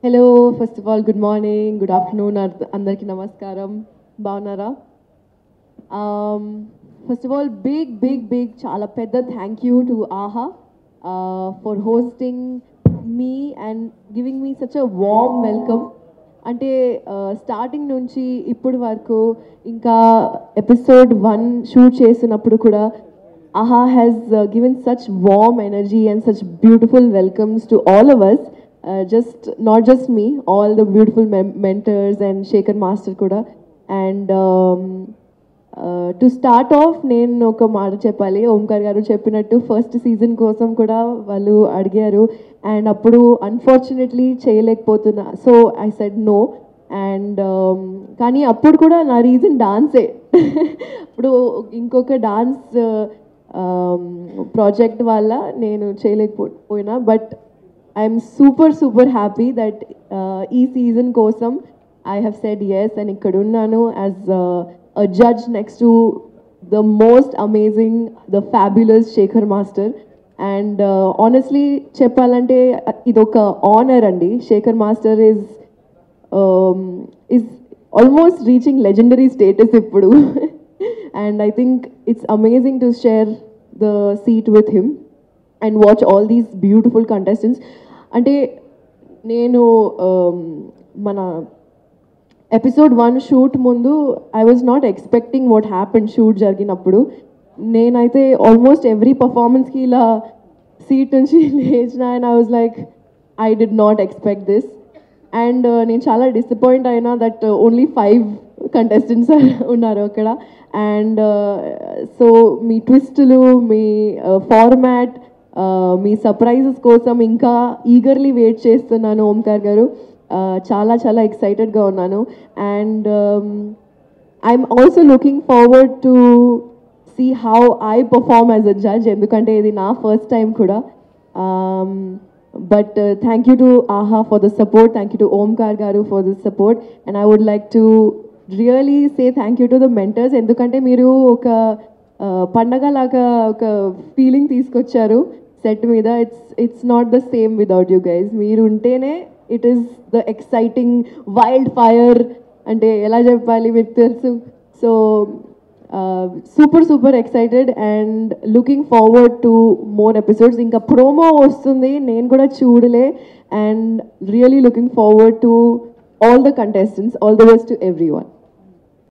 Hello first of all good morning good afternoon అందరికీ నమస్కారం బాగున్నారా ఫస్ట్ ఆఫ్ ఆల్ బిగ్ చాలా పెద్ద thank you to Aha for hosting me and giving me such a warm welcome అంటే స్టార్టింగ్ నుంచి ఇప్పుడు వరకు ఇంకా ఎపిసోడ్ 1 షూట్ చేసినప్పుడు కూడా ఆహా has given such warm energy and such beautiful welcomes to all of us. Not just me, all the beautiful mentors and Shekhar Master kuda. And to start off, నేను ఒక మాట చెప్పాలి. ఓంకార్ గారు చెప్పినట్టు ఫస్ట్ సీజన్ కోసం కూడా వాళ్ళు అడిగారు అండ్ అప్పుడు అన్ఫార్చునేట్లీ చేయలేకపోతున్నా. So I said no and కానీ అప్పుడు కూడా నా రీజన్ డాన్సే. ఇప్పుడు ఇంకొక డాన్స్ ప్రాజెక్ట్ వల్ల నేను చేయలేకపోయినా but I'm super happy that ఈ సీజన్ కోసం I have said yes and ఇక్కడ ఉన్నాను as a judge next to the most amazing the fabulous Shekhar master and honestly చెప్పాలంటే ఇదొక ఆనర్ అండి. Shekhar master is almost reaching legendary status ఇప్పుడు and I think it's amazing to share the seat with him and watch all these beautiful contestants. Ante nenu mana episode 1 shoot mundu I was not expecting what happened shoot jarginappudu nenaithe almost every performance ki ila seat nunchi lechna and I was like I did not expect this and నేను చాలా disappoint అయినా that only 5 contestants ఉన్నారు అక్కడ and so మీ ట్విస్టులు మీ format మీ surprises కోసం ఇంకా ఈగర్లీ వెయిట్ చేస్తున్నాను ఓంకార్ గారు. చాలా ఎక్సైటెడ్గా ఉన్నాను and I'm also looking forward to see how I perform as a judge ఎందుకంటే ఇది నా ఫస్ట్ టైం కూడా. But thank you to AHA for the support. Thank you to Omkar Garu for the support. And I would like to really say thank you to the mentors. Endukante meeru oka pandaga laga oka feeling teeskocharu set meeda. It's not the same without you guys. Meeru untene it is the exciting wildfire ante ela cheppali meeku telusu. So super excited and looking forward to more episodes. Inka promo vastundi nenu kuda chudale and really looking forward to all the contestants. All the best to everyone.